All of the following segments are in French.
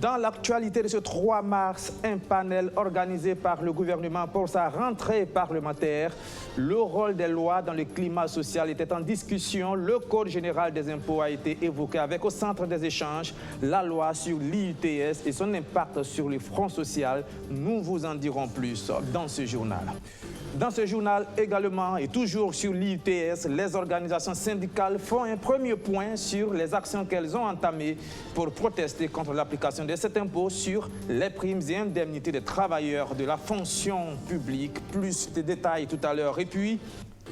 Dans l'actualité de ce 3 mars, un panel organisé par le gouvernement pour sa rentrée parlementaire. Le rôle des lois dans le climat social était en discussion. Le Code général des impôts a été évoqué avec au centre des échanges la loi sur l'IUTS et son impact sur le front social. Nous vous en dirons plus dans ce journal. Dans ce journal également, et toujours sur l'IUTS, les organisations syndicales font un premier point sur les actions qu'elles ont entamées pour protester contre l'application de cet impôt sur les primes et indemnités des travailleurs de la fonction publique. Plus de détails tout à l'heure. Et puis,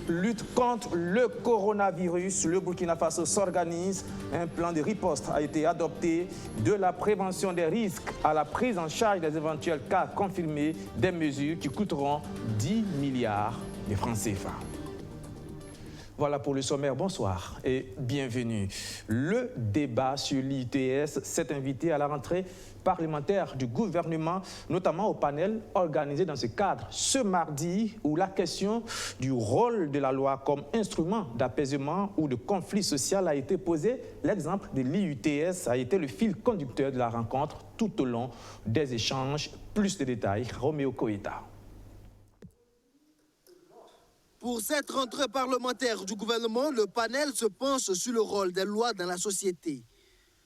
lutte contre le coronavirus, le Burkina Faso s'organise. Un plan de riposte a été adopté, de la prévention des risques à la prise en charge des éventuels cas confirmés, des mesures qui coûteront 10 milliards de francs CFA. Voilà pour le sommaire. Bonsoir et bienvenue. Le débat sur l'IUTS s'est invité à la rentrée parlementaire du gouvernement, notamment au panel organisé dans ce cadre ce mardi où la question du rôle de la loi comme instrument d'apaisement ou de conflit social a été posée. L'exemple de l'IUTS a été le fil conducteur de la rencontre tout au long des échanges. Plus de détails, Roméo Koïta. Pour cette rentrée parlementaire du gouvernement, le panel se penche sur le rôle des lois dans la société.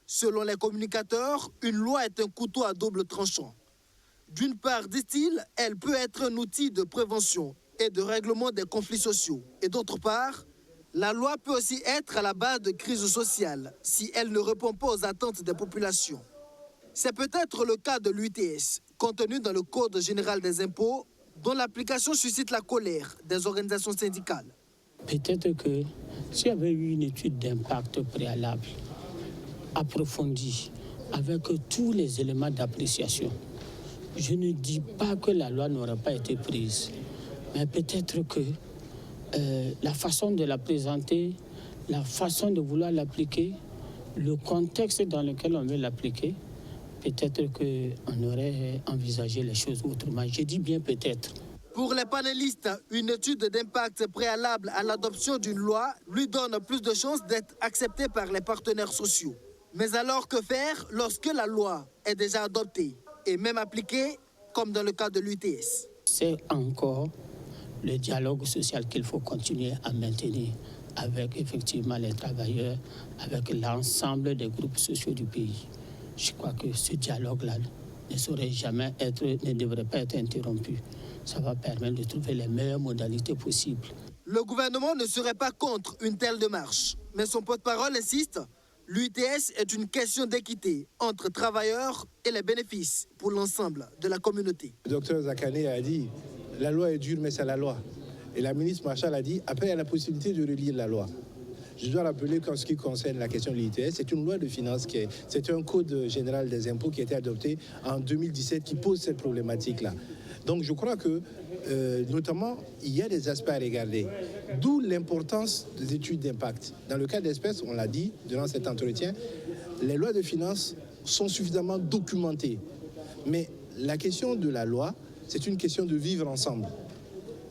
Selon les communicateurs, une loi est un couteau à double tranchant. D'une part, disent-ils, elle peut être un outil de prévention et de règlement des conflits sociaux. Et d'autre part, la loi peut aussi être à la base de crises sociales si elle ne répond pas aux attentes des populations. C'est peut-être le cas de l'UTS, contenu dans le Code général des impôts, dont l'application suscite la colère des organisations syndicales. Peut-être que s'il y avait eu une étude d'impact préalable, approfondie, avec tous les éléments d'appréciation, je ne dis pas que la loi n'aurait pas été prise, mais peut-être que la façon de la présenter, la façon de vouloir l'appliquer, le contexte dans lequel on veut l'appliquer, peut-être qu'on aurait envisagé les choses autrement. Je dis bien peut-être. Pour les panélistes, une étude d'impact préalable à l'adoption d'une loi lui donne plus de chances d'être acceptée par les partenaires sociaux. Mais alors que faire lorsque la loi est déjà adoptée et même appliquée, comme dans le cas de l'UTS? C'est encore le dialogue social qu'il faut continuer à maintenir avec effectivement les travailleurs, avec l'ensemble des groupes sociaux du pays. Je crois que ce dialogue-là ne devrait pas être interrompu. Ça va permettre de trouver les meilleures modalités possibles. Le gouvernement ne serait pas contre une telle démarche, mais son porte-parole insiste, l'UTS est une question d'équité entre travailleurs et les bénéfices pour l'ensemble de la communauté. Le docteur Zakane a dit, la loi est dure, mais c'est la loi. Et la ministre Machal a dit, après il y a la possibilité de relire la loi. Je dois rappeler qu'en ce qui concerne la question de l'ITS, c'est une loi de finances, c'est un code général des impôts qui a été adopté en 2017 qui pose cette problématique-là. Donc je crois que, notamment, il y a des aspects à regarder. D'où l'importance des études d'impact. Dans le cas d'espèces, on l'a dit durant cet entretien, les lois de finances sont suffisamment documentées. Mais la question de la loi, c'est une question de vivre ensemble.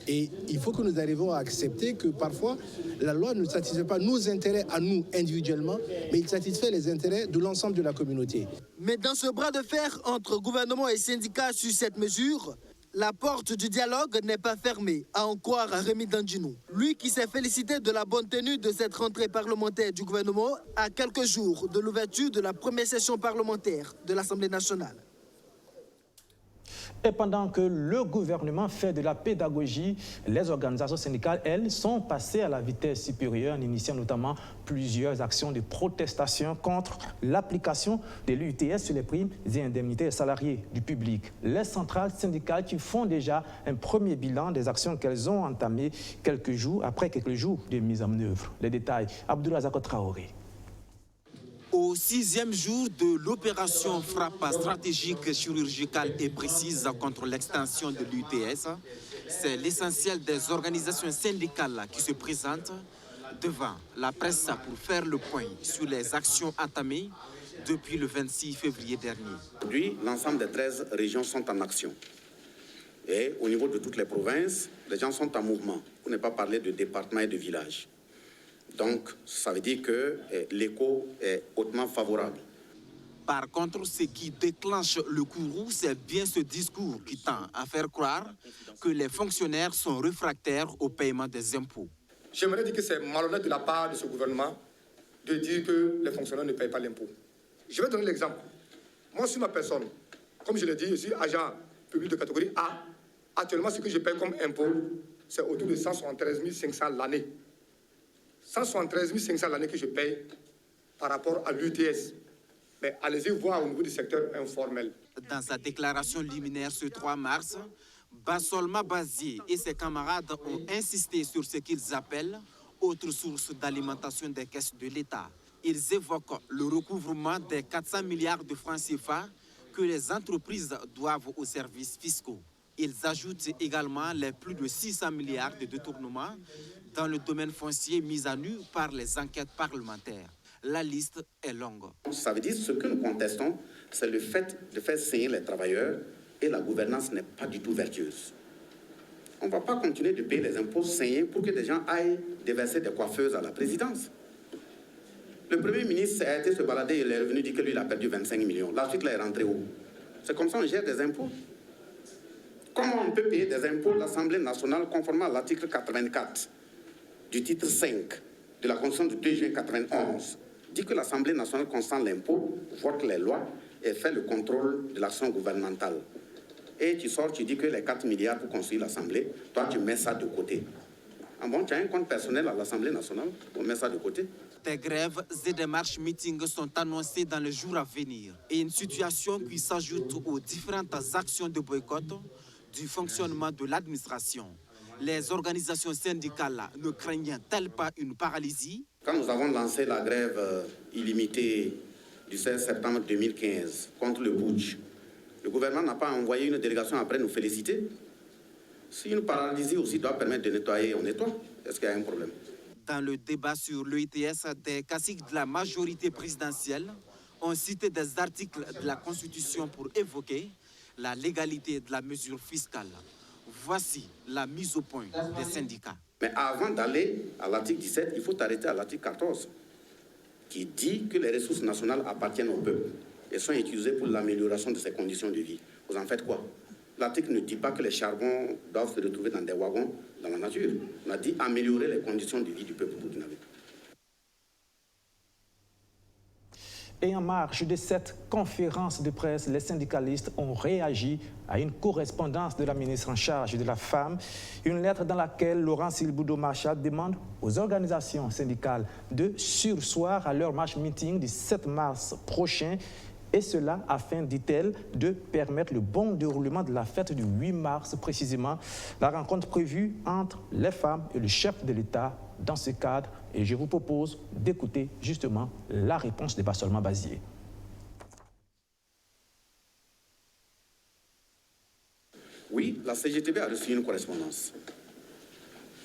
Et il faut que nous arrivions à accepter que parfois, la loi ne satisfait pas nos intérêts à nous individuellement, mais il satisfait les intérêts de l'ensemble de la communauté. Mais dans ce bras de fer entre gouvernement et syndicats sur cette mesure, la porte du dialogue n'est pas fermée, à en croire à Rémi Dandinou. Lui qui s'est félicité de la bonne tenue de cette rentrée parlementaire du gouvernement à quelques jours de l'ouverture de la première session parlementaire de l'Assemblée nationale. Et pendant que le gouvernement fait de la pédagogie, les organisations syndicales, elles, sont passées à la vitesse supérieure en initiant notamment plusieurs actions de protestation contre l'application de l'UTS sur les primes et indemnités des salariés du public. Les centrales syndicales qui font déjà un premier bilan des actions qu'elles ont entamées après quelques jours de mise en œuvre. Les détails, Abdoulazako Traoré. Au 6e jour de l'opération frappe stratégique, chirurgicale et précise contre l'extension de l'UTS, c'est l'essentiel des organisations syndicales qui se présentent devant la presse pour faire le point sur les actions entamées depuis le 26 février dernier. Aujourd'hui, l'ensemble des 13 régions sont en action. Et au niveau de toutes les provinces, les gens sont en mouvement, pour ne pas parler de départements et de villages. Donc, ça veut dire que l'écho est hautement favorable. Par contre, ce qui déclenche le courroux, c'est bien ce discours qui tend à faire croire que les fonctionnaires sont réfractaires au paiement des impôts. J'aimerais dire que c'est malhonnête de la part de ce gouvernement de dire que les fonctionnaires ne payent pas l'impôt. Je vais donner l'exemple. Moi, sur ma personne, comme je l'ai dit, je suis agent public de catégorie A. Actuellement, ce que je paye comme impôt, c'est autour de 173 500 l'année. 173 500 l'année que je paye par rapport à l'UTS. Mais allez-y voir au niveau du secteur informel. Dans sa déclaration liminaire ce 3 mars, Bassolma Bazié et ses camarades ont insisté sur ce qu'ils appellent autre source d'alimentation des caisses de l'État. Ils évoquent le recouvrement des 400 milliards de francs CFA que les entreprises doivent aux services fiscaux. Ils ajoutent également les plus de 600 milliards de détournements dans le domaine foncier mis à nu par les enquêtes parlementaires. La liste est longue. Ça veut dire ce que nous contestons, c'est le fait de faire saigner les travailleurs et la gouvernance n'est pas du tout vertueuse. On ne va pas continuer de payer les impôts saignés pour que des gens aillent déverser des coiffeuses à la présidence. Le Premier ministre a été se balader, il est revenu dire que lui, il a perdu 25 millions. La suite, là, il est rentré où? C'est comme ça qu'on gère des impôts. Comment on peut payer des impôts de l'Assemblée nationale conformément à l'article 84 du titre 5 de la Constitution du 2 juin 1991 dit que l'Assemblée nationale constate l'impôt, vote les lois et fait le contrôle de l'action gouvernementale. Et tu sors, tu dis que les 4 milliards pour construire l'Assemblée, toi tu mets ça de côté. Ah bon, tu as un compte personnel à l'Assemblée nationale, on met ça de côté. Des grèves et des marches-meetings sont annoncés dans les jours à venir. Et une situation qui s'ajoute aux différentes actions de boycott du fonctionnement de l'administration. Les organisations syndicales ne craignent-elles pas une paralysie? Quand nous avons lancé la grève illimitée du 16 septembre 2015 contre le putsch, le gouvernement n'a pas envoyé une délégation après nous féliciter. Si une paralysie aussi doit permettre de nettoyer, on nettoie. Est-ce qu'il y a un problème? Dans le débat sur l'EITS, des caciques de la majorité présidentielle ont cité des articles de la Constitution pour évoquer la légalité de la mesure fiscale. Voici la mise au point des syndicats. Mais avant d'aller à l'article 17, il faut t'arrêter à l'article 14, qui dit que les ressources nationales appartiennent au peuple et sont utilisées pour l'amélioration de ses conditions de vie. Vous en faites quoi? L'article ne dit pas que les charbons doivent se retrouver dans des wagons dans la nature. On a dit améliorer les conditions de vie du peuple burkinabé. Et en marge de cette conférence de presse, les syndicalistes ont réagi à une correspondance de la ministre en charge de la Femme, une lettre dans laquelle Laurent Silboudo Marchal demande aux organisations syndicales de surseoir à leur marche meeting du 7 mars prochain, et cela afin, dit-elle, de permettre le bon déroulement de la fête du 8 mars précisément, la rencontre prévue entre les femmes et le chef de l'État dans ce cadre. Et je vous propose d'écouter justement la réponse de Bassolma Bazié. Oui, la CGTB a reçu une correspondance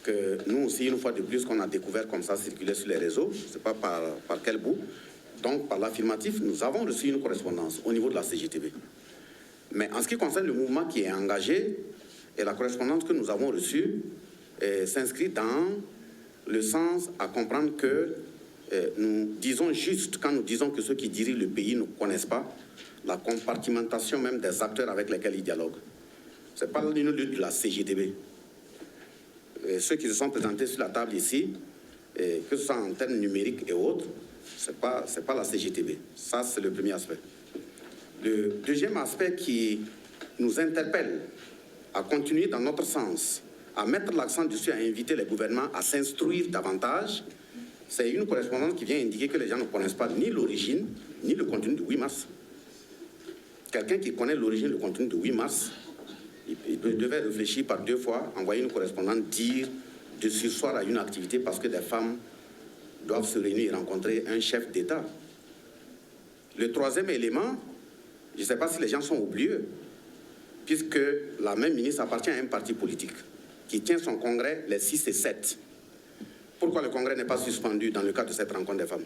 que nous aussi, une fois de plus, qu'on a découvert comme ça circuler sur les réseaux, je ne sais pas par quel bout. Donc, par l'affirmatif, nous avons reçu une correspondance au niveau de la CGTB. Mais en ce qui concerne le mouvement qui est engagé, et la correspondance que nous avons reçue s'inscrit dans le sens à comprendre que nous disons juste, quand nous disons que ceux qui dirigent le pays ne connaissent pas la compartimentation même des acteurs avec lesquels ils dialoguent. Ce n'est pas une lutte de la CGTB. Ceux qui se sont présentés sur la table ici, que ce soit en termes numériques et autres, ce n'est pas la CGTB. Ça, c'est le premier aspect. Le deuxième aspect qui nous interpelle à continuer dans notre sens, à mettre l'accent dessus, à inviter les gouvernements à s'instruire davantage, c'est une correspondance qui vient indiquer que les gens ne connaissent pas ni l'origine, ni le contenu du 8 mars. Quelqu'un qui connaît l'origine et le contenu du 8 mars, il devait réfléchir par deux fois, envoyer une correspondance, dire de surseoir à une activité parce que des femmes doivent se réunir et rencontrer un chef d'État. Le troisième élément, je ne sais pas si les gens sont oublieux, puisque la même ministre appartient à un parti politique qui tient son congrès les 6 et 7. Pourquoi le congrès n'est pas suspendu dans le cadre de cette rencontre des femmes?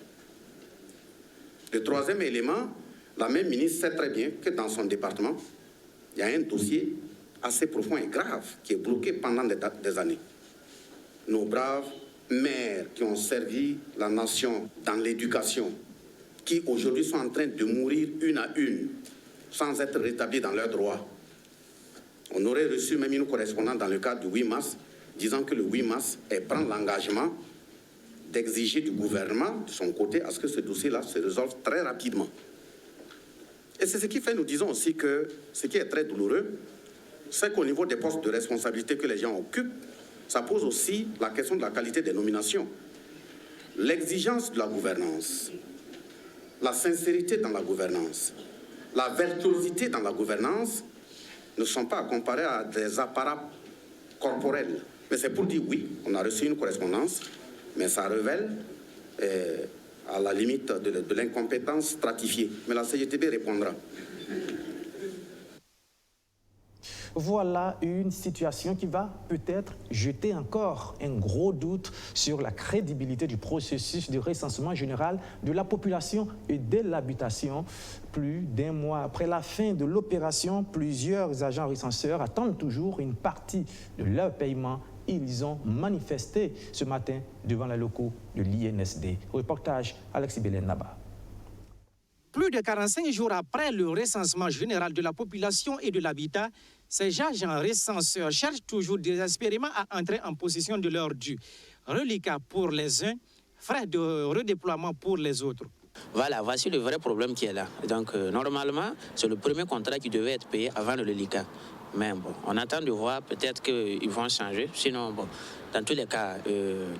Le troisième élément, la même ministre sait très bien que dans son département, il y a un dossier assez profond et grave qui est bloqué pendant des années. Nos braves mères qui ont servi la nation dans l'éducation, qui aujourd'hui sont en train de mourir une à une, sans être rétablis dans leurs droits. On aurait reçu même une correspondante dans le cadre du 8 mars, disant que le 8 mars, elle prend l'engagement d'exiger du gouvernement, de son côté, à ce que ce dossier-là se résolve très rapidement. Et c'est ce qui fait, nous disons aussi que ce qui est très douloureux, c'est qu'au niveau des postes de responsabilité que les gens occupent, ça pose aussi la question de la qualité des nominations. L'exigence de la gouvernance, la sincérité dans la gouvernance, la virtuosité dans la gouvernance ne sont pas à comparer à des apparats corporels. Mais c'est pour dire oui, on a reçu une correspondance, mais ça révèle à la limite de l'incompétence stratifiée. Mais la CGTB répondra. Voilà une situation qui va peut-être jeter encore un gros doute sur la crédibilité du processus de recensement général de la population et de l'habitation. Plus d'un mois après la fin de l'opération, plusieurs agents recenseurs attendent toujours une partie de leur paiement. Ils ont manifesté ce matin devant les locaux de l'INSD. Reportage Alexis Belen Naba. Plus de 45 jours après le recensement général de la population et de l'habitat, ces agents recenseurs cherchent toujours désespérément à entrer en possession de leur dû. Reliquat pour les uns, frais de redéploiement pour les autres. Voilà, voici le vrai problème qui est là. Donc, normalement, c'est le premier contrat qui devait être payé avant le reliquat. Mais bon, on attend de voir, peut-être qu'ils vont changer. Sinon, bon, dans tous les cas,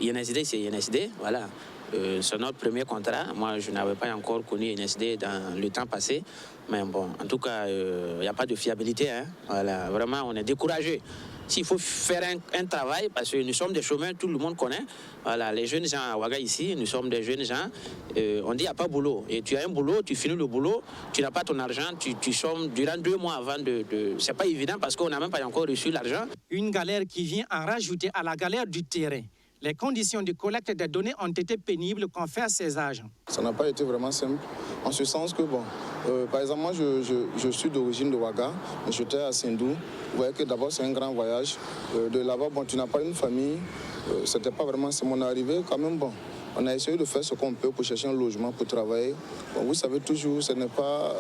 INSD, c'est INSD, voilà. C'est notre premier contrat. Moi, je n'avais pas encore connu INSD dans le temps passé. Mais bon, en tout cas, il n'y a pas de fiabilité. Hein. Voilà, vraiment, on est découragé. S'il faut faire un travail, parce que nous sommes des chômeurs, tout le monde connaît. Voilà, les jeunes gens à Ouaga ici, nous sommes des jeunes gens. On dit qu'il n'y a pas de boulot. Et tu as un boulot, tu finis le boulot, tu n'as pas ton argent, tu sommes durant 2 mois avant de... C'est pas évident parce qu'on n'a même pas encore reçu l'argent. Une galère qui vient en rajouter à la galère du terrain. Les conditions de collecte des données ont été pénibles, confèrent ces agents. Ça n'a pas été vraiment simple, en ce sens que, bon, par exemple, moi, je suis d'origine de Ouaga, j'étais à Sindou. Vous voyez que d'abord, c'est un grand voyage. De là-bas, bon, tu n'as pas une famille, c'était pas vraiment... C'est mon arrivée, quand même, bon. On a essayé de faire ce qu'on peut pour chercher un logement, pour travailler. Bon, vous savez toujours, ce n'est pas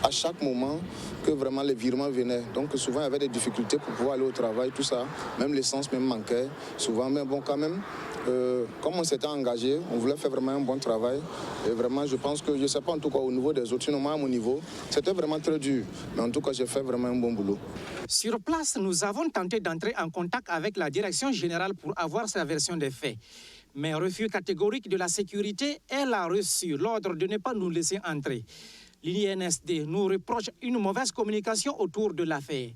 à chaque moment que vraiment les virements venaient. Donc souvent, il y avait des difficultés pour pouvoir aller au travail, tout ça. Même l'essence même manquait, souvent. Mais bon, quand même, comme on s'était engagé, on voulait faire vraiment un bon travail. Et vraiment, je pense que, je ne sais pas en tout cas au niveau des autres, sinon moi à mon niveau, c'était vraiment très dur. Mais en tout cas, j'ai fait vraiment un bon boulot. Sur place, nous avons tenté d'entrer en contact avec la direction générale pour avoir sa version des faits. Mais refus catégorique de la sécurité, elle a reçu l'ordre de ne pas nous laisser entrer. L'INSD nous reproche une mauvaise communication autour de l'affaire.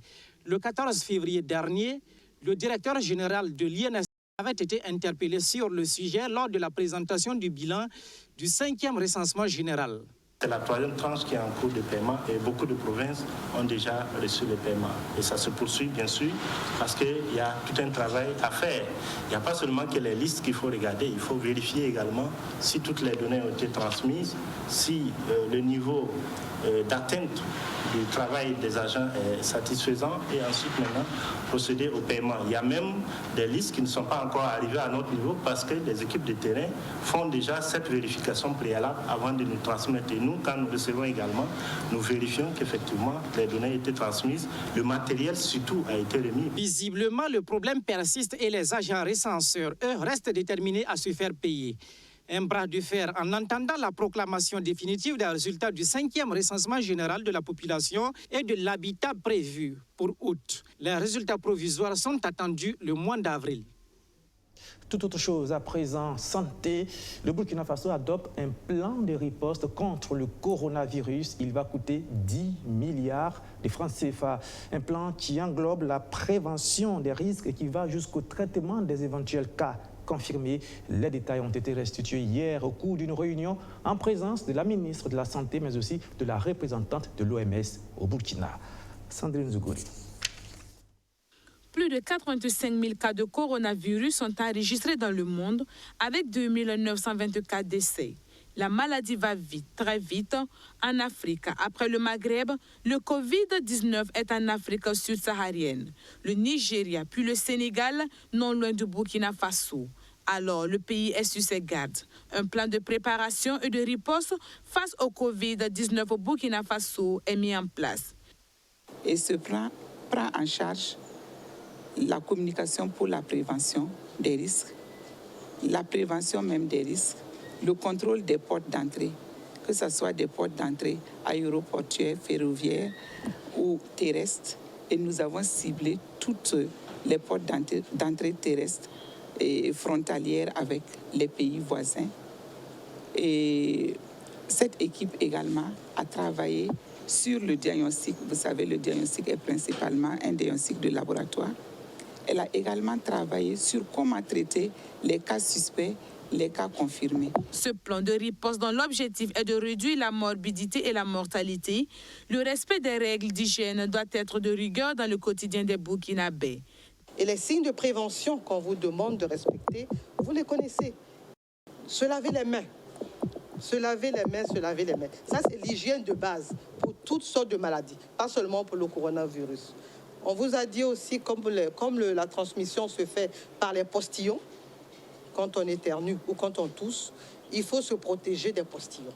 Le 14 février dernier, le directeur général de l'INSD avait été interpellé sur le sujet lors de la présentation du bilan du 5e recensement général. C'est la 3e tranche qui est en cours de paiement et beaucoup de provinces ont déjà reçu le paiement. Et ça se poursuit bien sûr parce qu'il y a tout un travail à faire. Il n'y a pas seulement que les listes qu'il faut regarder, il faut vérifier également si toutes les données ont été transmises, si le niveau d'atteinte du travail des agents est satisfaisant et ensuite maintenant procéder au paiement. Il y a même des listes qui ne sont pas encore arrivées à notre niveau parce que les équipes de terrain font déjà cette vérification préalable avant de nous transmettre. Et nous, quand nous recevons également, nous vérifions qu'effectivement les données étaient transmises, le matériel surtout a été remis. Visiblement, le problème persiste et les agents recenseurs, eux, restent déterminés à se faire payer. Un bras de fer en attendant la proclamation définitive des résultats du 5e recensement général de la population et de l'habitat prévu pour août. Les résultats provisoires sont attendus le mois d'avril. Toute autre chose à présent, santé. Le Burkina Faso adopte un plan de riposte contre le coronavirus. Il va coûter 10 milliards de francs CFA. Un plan qui englobe la prévention des risques et qui va jusqu'au traitement des éventuels cas confirmés. Les détails ont été restitués hier au cours d'une réunion en présence de la ministre de la Santé, mais aussi de la représentante de l'OMS au Burkina. Sandrine Zougouri. Plus de 85 000 cas de coronavirus sont enregistrés dans le monde, avec 2 924 décès. La maladie va vite, très vite, en Afrique. Après le Maghreb, le Covid-19 est en Afrique subsaharienne. Le Nigeria, puis le Sénégal, non loin du Burkina Faso. Alors, le pays est sur ses gardes. Un plan de préparation et de riposte face au Covid-19 au Burkina Faso est mis en place. Et ce plan prend en charge la communication pour la prévention des risques, la prévention même des risques, le contrôle des portes d'entrée, que ce soit des portes d'entrée aéroportuaires, ferroviaires ou terrestres. Et nous avons ciblé toutes les portes d'entrée terrestres et frontalières avec les pays voisins. Et cette équipe également a travaillé sur le diagnostic. Vous savez, le diagnostic est principalement un diagnostic de laboratoire. Elle a également travaillé sur comment traiter les cas suspects, les cas confirmés. Ce plan de riposte dont l'objectif est de réduire la morbidité et la mortalité, le respect des règles d'hygiène doit être de rigueur dans le quotidien des Burkinabés. Et les signes de prévention qu'on vous demande de respecter, vous les connaissez. Se laver les mains. Se laver les mains, se laver les mains. Ça, c'est l'hygiène de base pour toutes sortes de maladies, pas seulement pour le coronavirus. On vous a dit aussi, comme la transmission se fait par les postillons, quand on éternue ou quand on tousse, il faut se protéger des postillons.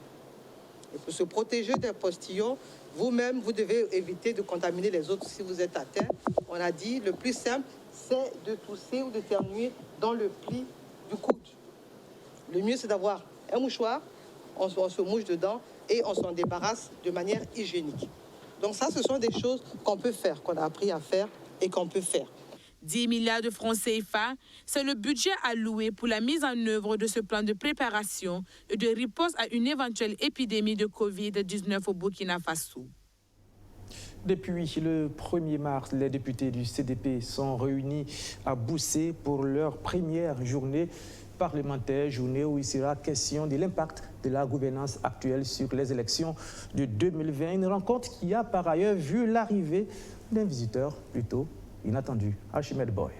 Et pour se protéger des postillons, vous-même, vous devez éviter de contaminer les autres si vous êtes atteint. On a dit, le plus simple, c'est de tousser ou d'éternuer dans le pli du coude. Le mieux, c'est d'avoir un mouchoir, on se mouche dedans et on s'en débarrasse de manière hygiénique. Donc ça, ce sont des choses qu'on peut faire, qu'on a appris à faire et qu'on peut faire. 10 milliards de francs CFA, c'est le budget alloué pour la mise en œuvre de ce plan de préparation et de riposte à une éventuelle épidémie de Covid-19 au Burkina Faso. Depuis le 1er mars, les députés du CDP sont réunis à Boussé pour leur première journée parlementaire, journée où il sera question de l'impact de la gouvernance actuelle sur les élections de 2020. Une rencontre qui a par ailleurs vu l'arrivée d'un visiteur plutôt inattendu, Archimède Boy.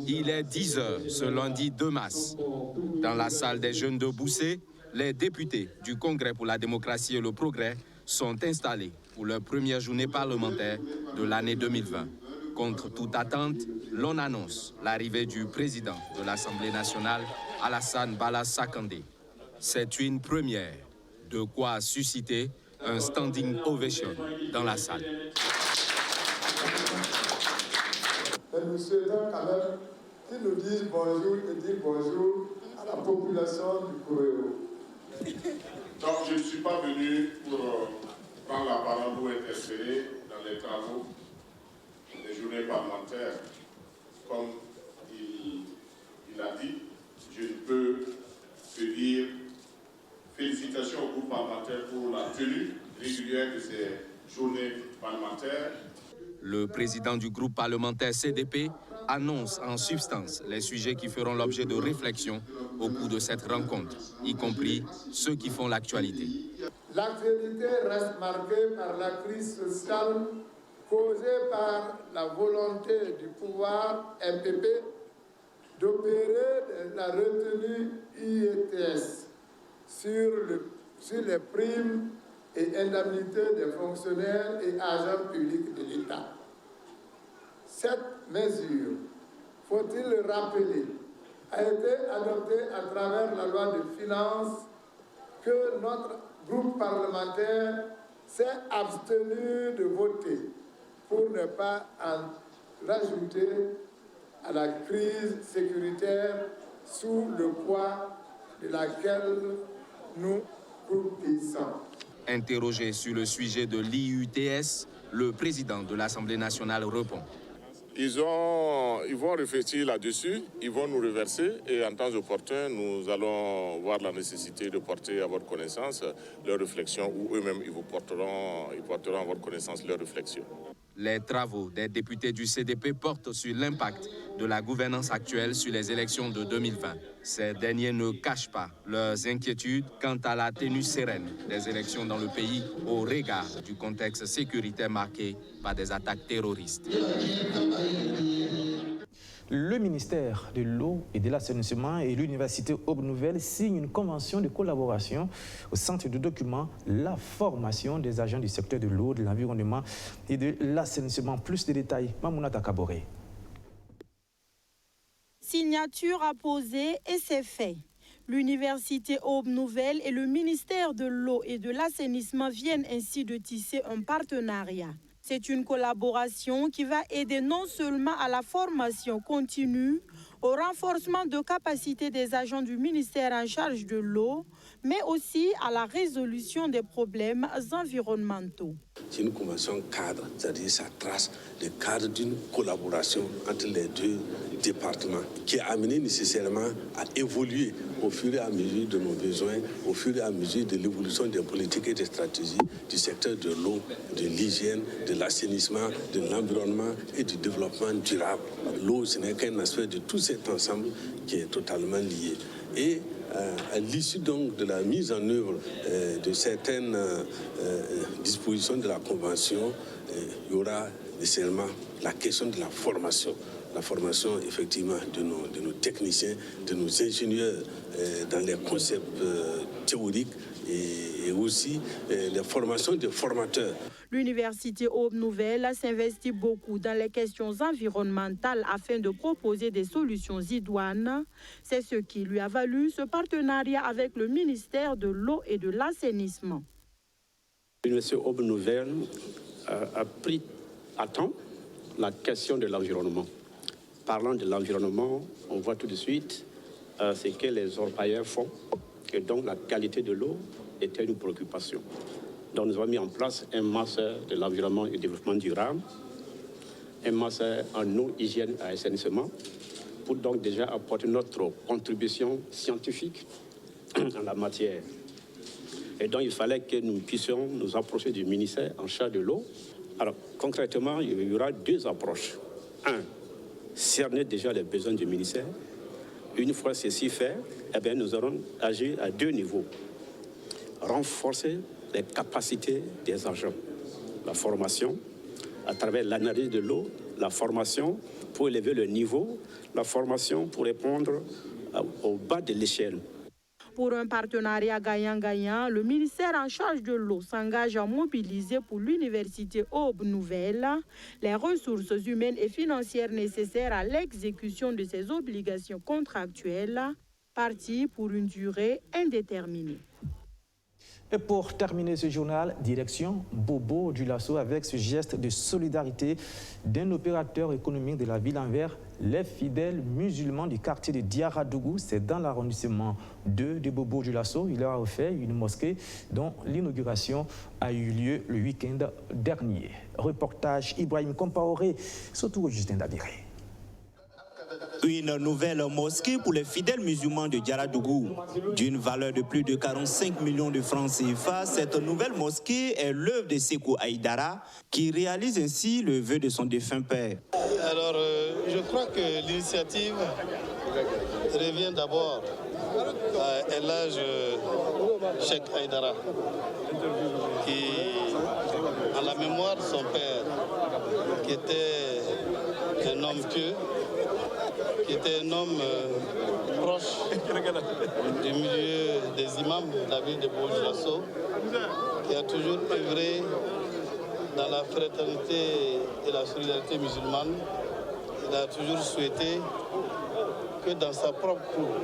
Il est 10h ce lundi 2 mars. Dans la salle des jeunes de Boussé, les députés du Congrès pour la démocratie et le progrès sont installés pour leur première journée parlementaire de l'année 2020. Contre toute attente, l'on annonce l'arrivée du président de l'Assemblée nationale, Alassane Bala Sakandé. C'est une première, de quoi susciter un standing ovation dans la salle. Et nous souhaitons quand même qu'ils nous disent bonjour et dire bonjour à la population du Coréo. Donc je ne suis pas venu pour prendre la parole ou interférer dans les travaux des journées parlementaires. Comme il a dit, je ne peux que dire félicitations au groupe parlementaire pour la tenue régulière de ces journées parlementaires. Le président du groupe parlementaire CDP annonce en substance les sujets qui feront l'objet de réflexion au cours de cette rencontre, y compris ceux qui font l'actualité. L'actualité reste marquée par la crise sociale causée par la volonté du pouvoir MPP d'opérer la retenue IETS sur les primes et indemnités des fonctionnaires et agents publics de l'État. Cette mesure, faut-il le rappeler, a été adoptée à travers la loi de finances que notre groupe parlementaire s'est abstenu de voter pour ne pas en rajouter à la crise sécuritaire sous le poids de laquelle nous croupissons. Interrogé sur le sujet de l'IUTS, le président de l'Assemblée nationale répond. Ils vont réfléchir là-dessus, ils vont nous reverser et en temps opportun, nous allons voir la nécessité de porter à votre connaissance leurs réflexions ou eux-mêmes ils porteront à votre connaissance leurs réflexions. Les travaux des députés du CDP portent sur l'impact de la gouvernance actuelle sur les élections de 2020. Ces derniers ne cachent pas leurs inquiétudes quant à la tenue sereine des élections dans le pays au regard du contexte sécuritaire marqué par des attaques terroristes. Le ministère de l'Eau et de l'Assainissement et l'Université Aube Nouvelle signent une convention de collaboration au centre de documents la formation des agents du secteur de l'eau, de l'environnement et de l'assainissement. Plus de détails, Mamouna Takaboré. signature apposée et c'est fait. L'Université Aube Nouvelle et le ministère de l'Eau et de l'Assainissement viennent ainsi de tisser un partenariat. C'est une collaboration qui va aider non seulement à la formation continue, au renforcement de capacité des agents du ministère en charge de l'eau, mais aussi à la résolution des problèmes environnementaux. C'est une convention cadre, c'est-à-dire ça trace le cadre d'une collaboration entre les deux départements qui est amené nécessairement à évoluer au fur et à mesure de nos besoins, au fur et à mesure de l'évolution des politiques et des stratégies du secteur de l'eau, de l'hygiène, de l'assainissement, de l'environnement et du développement durable. L'eau, ce n'est qu'un aspect de tout cet ensemble qui est totalement lié. Et à l'issue donc de la mise en œuvre de certaines dispositions de la Convention, il y aura nécessairement la question de la formation. La formation effectivement de nos techniciens, de nos ingénieurs dans les concepts théoriques et aussi les formations des formateurs. L'Université Aube Nouvelle s'investit beaucoup dans les questions environnementales afin de proposer des solutions idoines. C'est ce qui lui a valu ce partenariat avec le ministère de l'Eau et de l'Assainissement. L'Université Aube Nouvelle a pris à temps la question de l'environnement. Parlant de l'environnement, on voit tout de suite ce que les orpailleurs font, et donc la qualité de l'eau était une préoccupation. Donc nous avons mis en place un master de l'environnement et du développement durable, un master en eau, hygiène et assainissement, pour donc déjà apporter notre contribution scientifique en la matière. Et donc il fallait que nous puissions nous approcher du ministère en charge de l'eau. Alors concrètement, il y aura deux approches. Un, cerner déjà les besoins du ministère. Une fois ceci fait, eh bien, nous allons agir à deux niveaux. Renforcer les capacités des agents. La formation, à travers l'analyse de l'eau, la formation pour élever le niveau, la formation pour répondre au bas de l'échelle. Pour un partenariat gagnant-gagnant, le ministère en charge de l'eau s'engage à mobiliser pour l'Université Aube Nouvelle les ressources humaines et financières nécessaires à l'exécution de ses obligations contractuelles, parties pour une durée indéterminée. Et pour terminer ce journal, direction Bobo-Dioulasso avec ce geste de solidarité d'un opérateur économique de la ville envers les fidèles musulmans du quartier de Diaradougou. C'est dans l'arrondissement 2 de Bobo-Dioulasso. Il a offert une mosquée dont l'inauguration a eu lieu le week-end dernier. Reportage Ibrahim Compaoré, surtout Justin Dabiré. Une nouvelle mosquée pour les fidèles musulmans de Diaradougou. D'une valeur de plus de 45 millions de francs CFA, cette nouvelle mosquée est l'œuvre de Sékou Aïdara qui réalise ainsi le vœu de son défunt père. Alors, je crois que l'initiative revient d'abord à El Hadj Cheikh Aïdara, qui, en la mémoire de son père, qui était un homme pieux, qui était un homme proche du milieu des imams de la ville de Bobo-Dioulasso, qui a toujours œuvré dans la fraternité et la solidarité musulmane. Il a toujours souhaité que dans sa propre cour,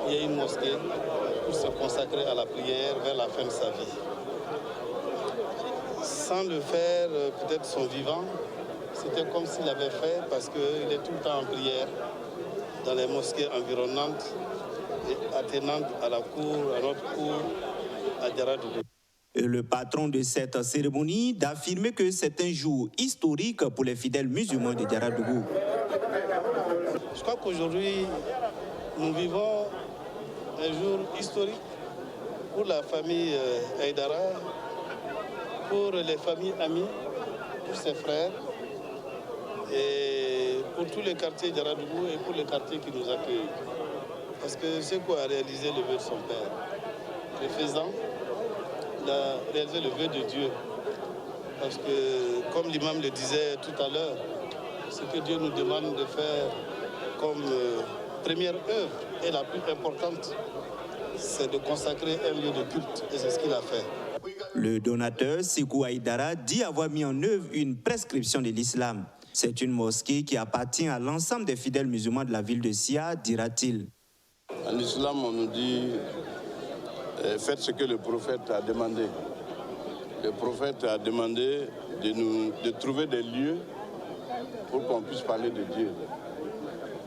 il y ait une mosquée pour se consacrer à la prière vers la fin de sa vie. Sans le faire peut-être son vivant, c'était comme s'il avait fait parce qu'il est tout le temps en prière dans les mosquées environnantes et attenantes à la cour, à notre cour, à Diaradougou. Le patron de cette cérémonie d'affirmer que c'est un jour historique pour les fidèles musulmans de Diaradougou. Je crois qu'aujourd'hui, nous vivons un jour historique pour la famille Aïdara, pour les familles amies, pour ses frères, et pour tous les quartiers Diaradougou et pour les quartiers qui nous accueillent. Parce que c'est quoi réaliser le vœu de son père. Le faisant, il a réalisé le vœu de Dieu. Parce que, comme l'imam le disait tout à l'heure, ce que Dieu nous demande de faire comme première œuvre et la plus importante, c'est de consacrer un lieu de culte. Et c'est ce qu'il a fait. Le donateur Sékou Aïdara dit avoir mis en œuvre une prescription de l'islam. C'est une mosquée qui appartient à l'ensemble des fidèles musulmans de la ville de Sia, dira-t-il. En islam, on nous dit faites ce que le prophète a demandé. Le prophète a demandé de trouver des lieux pour qu'on puisse parler de Dieu.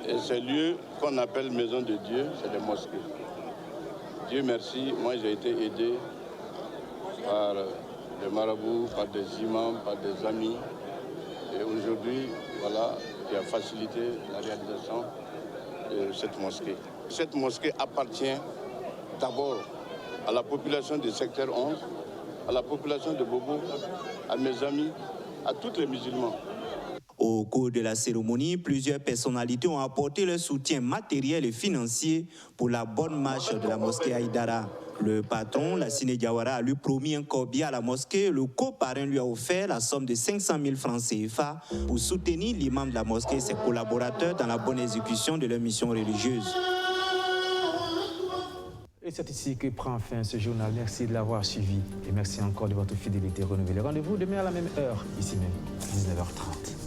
Et ces lieux qu'on appelle maison de Dieu, c'est des mosquées. Dieu merci, moi j'ai été aidé par des marabouts, par des imams, par des amis. Et aujourd'hui, voilà, qui a facilité la réalisation de cette mosquée. Cette mosquée appartient d'abord à la population du secteur 11, à la population de Bobo, à mes amis, à tous les musulmans. Au cours de la cérémonie, plusieurs personnalités ont apporté leur soutien matériel et financier pour la bonne marche de la mosquée Haïdara. Le patron, Lassine Diawara, a lui promis un corbier à la mosquée. Le coparrain lui a offert la somme de 500 000 francs CFA pour soutenir l'imam de la mosquée et ses collaborateurs dans la bonne exécution de leur mission religieuse. Et c'est ici que prend fin ce journal. Merci de l'avoir suivi et merci encore de votre fidélité renouvelée. Rendez-vous demain à la même heure, ici même, 19h30.